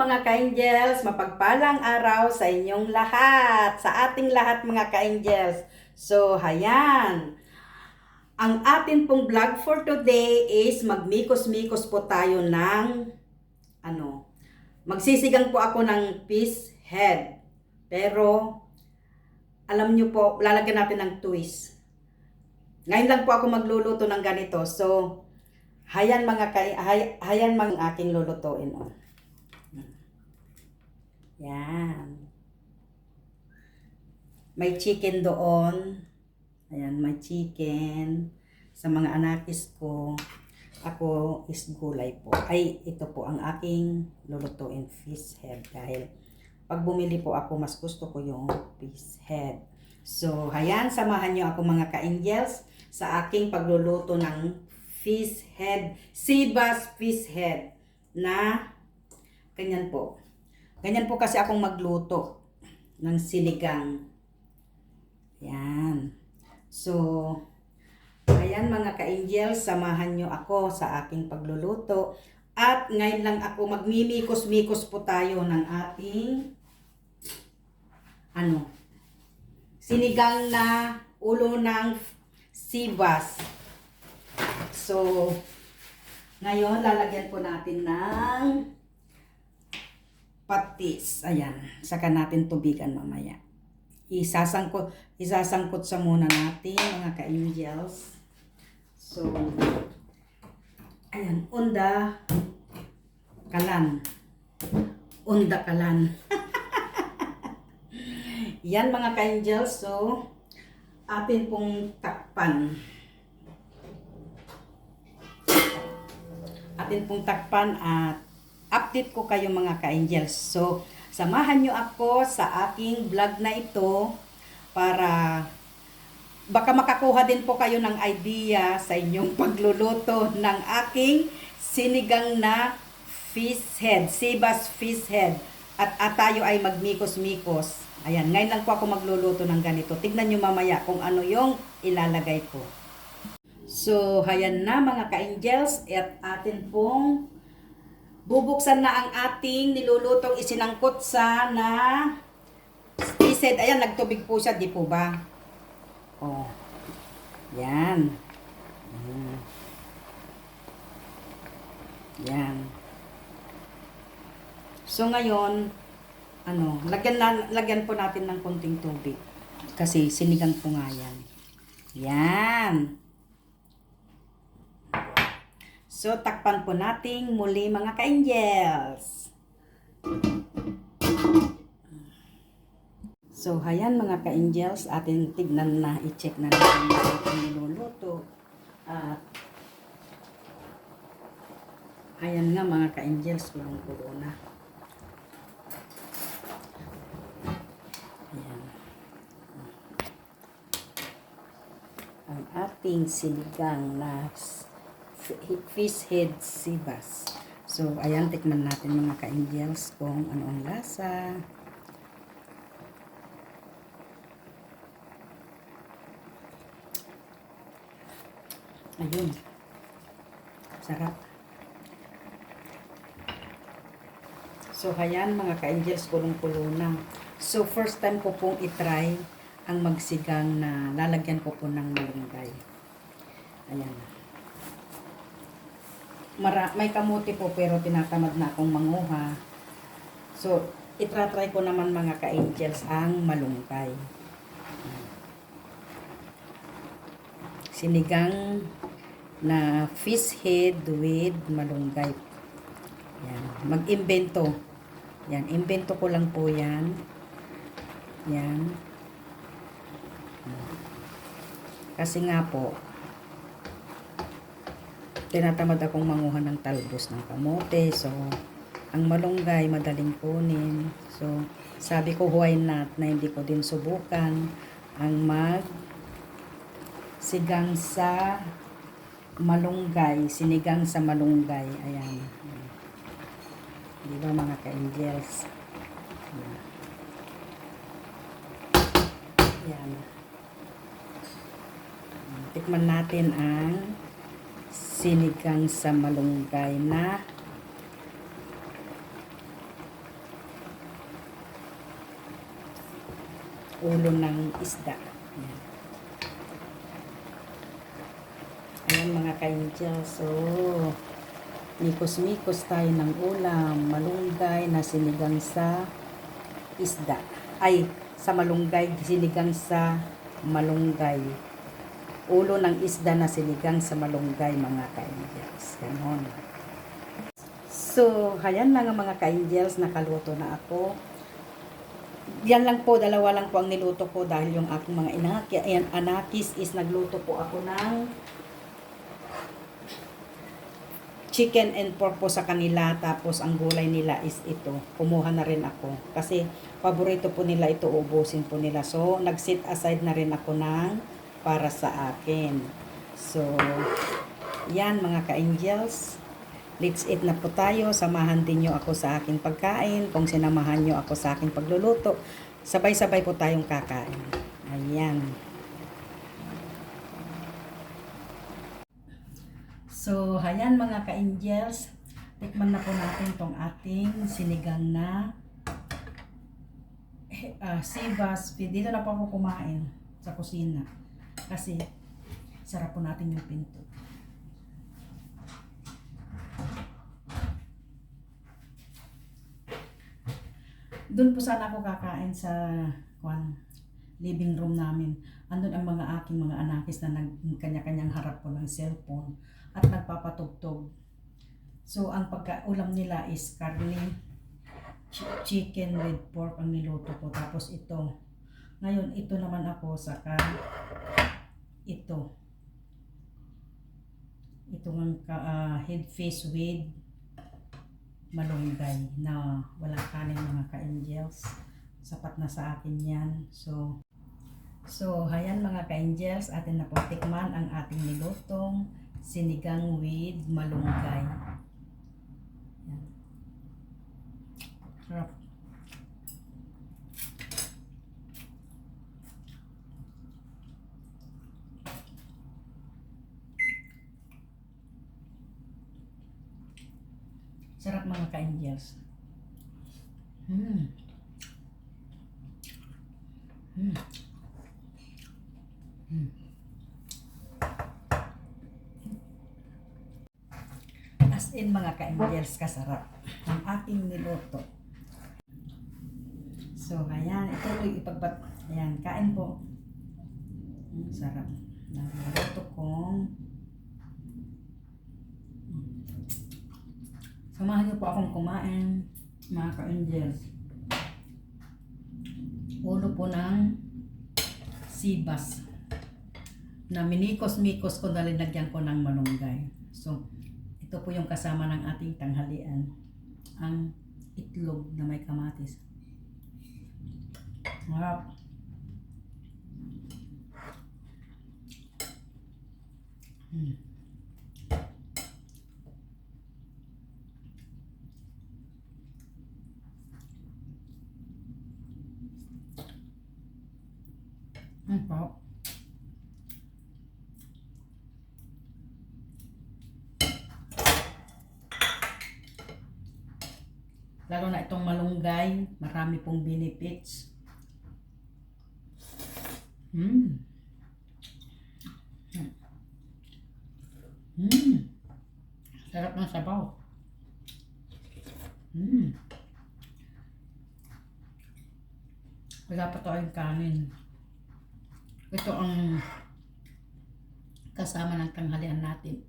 mga ka-angels, mapagpalang araw sa inyong lahat, sa ating lahat mga ka-angels. So, hayan. Ang atin pong vlog for today is magmikos-mikos po tayo ng magsisigang po ako ng fish head. Pero, alam nyo po, lalagyan natin ng twist. Ngayon lang po ako magluluto ng ganito. So, hayan mga aking lulutuin. Oh. Yan. May chicken doon. Ayan, may chicken. Sa mga anakis ko, ako is gulay po. Ay, ito po ang aking lulutuin, fish head. Dahil pag bumili po ako, mas gusto ko yung fish head. So, ayan, samahan nyo ako mga ka-angels sa aking pagluluto ng fish head, Seabass fish head na ganyan po. Ganyan po kasi akong magluto ng sinigang. Yan. So, ayan mga ka-angels, samahan nyo ako sa aking pagluluto. At ngayon lang ako magmimikos-mikos po tayo ng ating sinigang na ulo ng seabass. So, ngayon lalagyan po natin ng patis. Ayan, saka natin tubigan mamaya. Isasangkot sa muna natin mga ka-angels. So, ayan, unda kalan. Yan mga ka-angels. So, atin pong takpan. At update ko kayo mga ka-angels. So, samahan nyo ako sa aking vlog na ito para baka makakuha din po kayo ng idea sa inyong pagluluto ng aking sinigang na fish head, Seabass fish head. At tayo ay magmikos-mikos. Ayan, ngayon lang po ako magluluto ng ganito. Tignan nyo mamaya kung ano yung ilalagay ko. So, hayan na mga ka-angels. At atin pong bubuksan na ang ating nilulutong isinangkot sa na fish head. Ayan, nagtubig po siya, di po ba? Oh. Yan. Yan. So ngayon, lagyan po natin ng konting tubig. Kasi sinigang po nga yan. Yan. So, takpan po natin muli mga ka-angels. So, hayan mga ka-angels, atin tignan na, i-check na natin yung ating niluluto. At, ayan nga mga ka-angels, kulong-kulo na. Ayan. Ang ating sinigang na fish head seabass. So, ayan, tikman natin mga ka-angels kung ano ang lasa. Ayun. Sarap. So, ayan mga ka-angels, kulong-kulo na. So, first time ko pong itry ang magsigang na lalagyan ko po ng malunggay. Ayan. May kamuti po pero tinatamad na akong manguha. So, itratry ko naman mga ka-angels ang malunggay. Sinigang na fish head with malunggay. Yan. Mag-imbento. Yan. Imbento ko lang po yan. Yan. Kasi nga po, tinatamad akong manguha ng talbos ng kamote. So, ang malunggay, madaling kunin. So, sabi ko, why not na hindi ko din subukan ang sigang sa malunggay, sinigang sa malunggay. Ayan. Di ba mga ka-angels? Ayan. Tikman natin ang sinigang sa malunggay na ulo ng isda. Ayan mga ka-angel. So, mikos-mikos tayo ng ulam. Malunggay na sinigang sa isda. Ay, sa malunggay, sinigang sa malunggay. Ulo ng isda na sinigang sa malunggay mga ka-angels. Ganon. So, ayan lang ang mga ka-angels. Nakaluto na ako. Yan lang po, dalawa lang po ang niluto ko dahil yung aking mga anakis is nagluto po ako ng chicken and pork po sa kanila, tapos ang gulay nila is ito. Kumuha na rin ako kasi paborito po nila ito, ubusin po nila. So, nag-set aside na rin ako ng para sa akin. So, yan mga ka-angels. Let's eat na po tayo. Samahan din nyo ako sa aking pagkain. Kung sinamahan nyo ako sa aking pagluluto, sabay-sabay po tayong kakain. Ayan. So, ayan mga ka-angels. Tikman na po natin tong ating sinigang na sibas. Dito na po ako kumain sa kusina. Kasi, sarap po natin yung pinto. Doon po sana ako kakain sa living room namin. Andun ang mga aking mga anakis na kanya-kanyang harap po ng cellphone at nagpapatugtog. So, ang pagkaulam nila is karne, chicken with pork ang niluto ko. Tapos ito. Ngayon, ito naman ako saka ito. Ito ang head fish with malunggay na walang kanin mga ka-angels. Sapat na sa akin yan. So, ayan mga ka-angels, atin na po tikman ang ating nilutong sinigang with malunggay. Yan. Sarap. Sarap mga ka-angels. As in mga ka-angels, kasarap ang ating niluto. So, ayan, ituloy ayan, kain po. Sarap. Niluto kong samahan niyo po akong kumain, mga ka-angels. Ulo po ng sibas na minikos-mikos ko na linagyan ko ng malunggay. So, ito po yung kasama ng ating tanghalian. Ang itlog na may kamatis. Wow. Po. Lalo na itong malunggay, marami pong benefits. Sarap ng sabaw. Wala pa tayong kanin. Ito ang kasama ng tanghalian natin.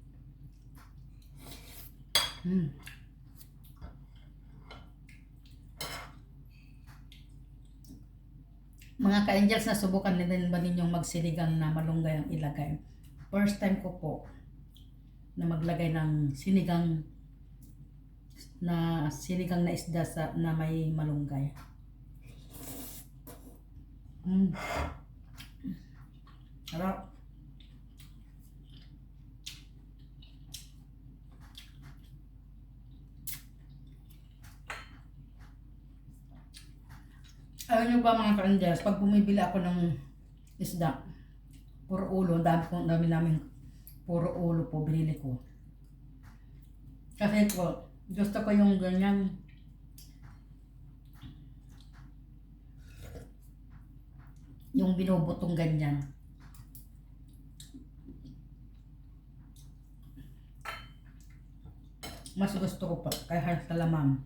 Mga ka-angels, nasubukan din ba ninyong magsinigang na malunggay ang ilagay? First time ko po na maglagay ng sinigang na isda na may malunggay. Sarap. Alam nyo ba mga ka-angels, pag bumibili ako ng isda, puro ulo, dami namin puro ulo po binili ko. Kasi po, gusto ko yung ganyan. Yung binubutong ganyan. Mas gusto ko pa kaya sa lamang.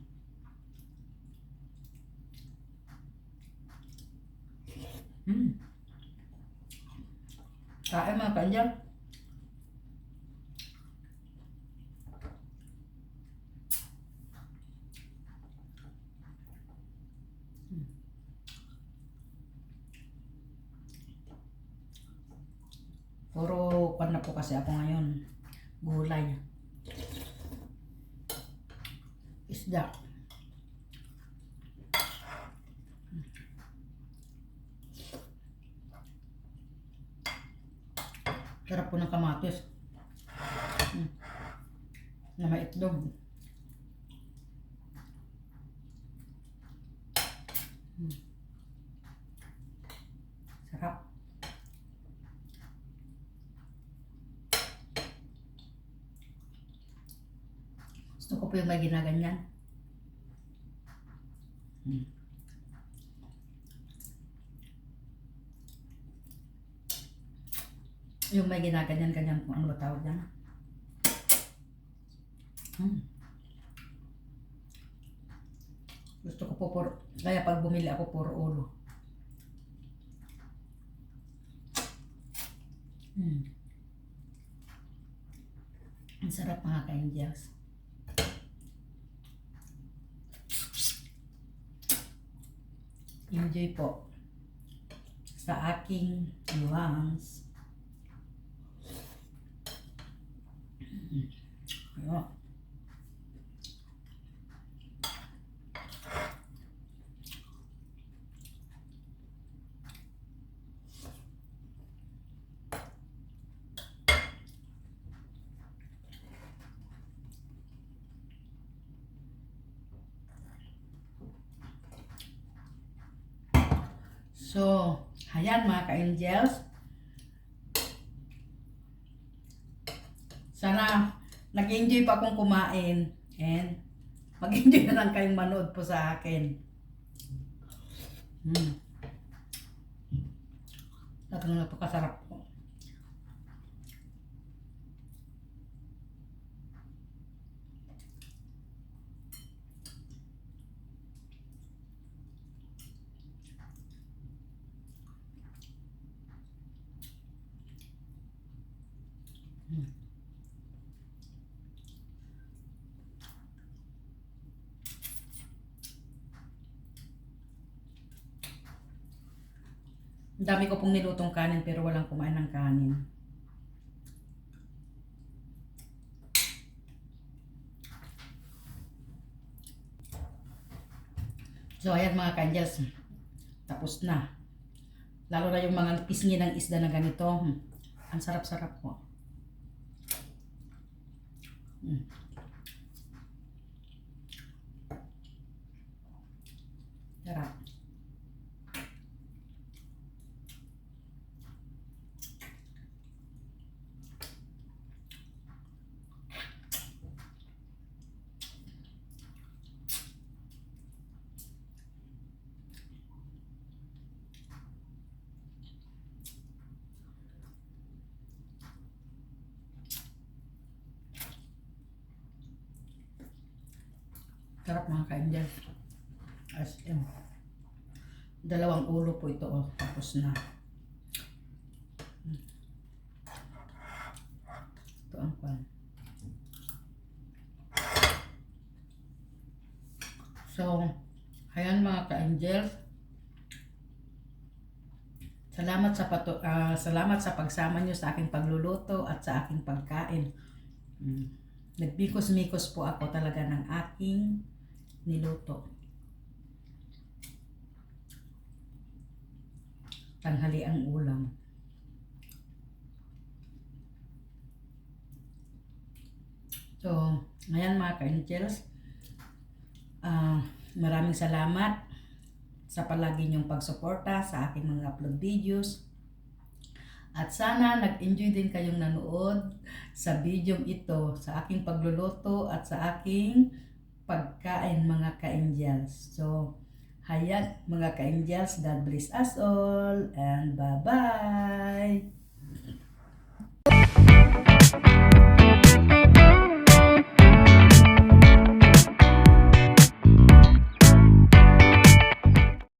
Kain mga kanjal. Puro pan na po kasi ako ngayon. Gulay. Isda. Sarap po ng kamatis. Na may itlog. Sarap. Gusto ko po yung may ginaganyan. Yung may ginaganyan-ganyan kung ano ba tawag yan. Gusto ko po kaya pag bumili ako puro ulo. Ang sarap mga ka-Indians. Enjoy po sa aking lunch. Ayan. So, ayan mga ka-Angels. Sana nag-enjoy pa akong kumain and mag-enjoy na lang kayong manood po sa akin. Talagang napakasarap po. Ang dami ko pong nilutong kanin pero walang kumain ng kanin. So ayan mga ka-Angels, tapos na. Lalo na yung mga pisngi ng isda na ganito. Ang sarap-sarap po. Sarap. Sarap mga ka-Angels. As in, dalawang ulo po ito. Oh. Tapos na. Ito ang pan. So, ayan mga ka-Angels. Salamat sa pagsama nyo sa aking pagluluto at sa aking pagkain. Nagbikos-mikos po ako talaga ng aking niluto. Tanghali ang ulam. So, ngayon mga ka-Angels, maraming salamat sa palagi niyong pagsuporta sa aking mga upload videos. At sana nag-enjoy din kayong nanood sa video ito, sa aking pagluluto at sa aking pagkain mga ka-Angels. So, Hayan, mga ka-angels, God bless us all and bye-bye.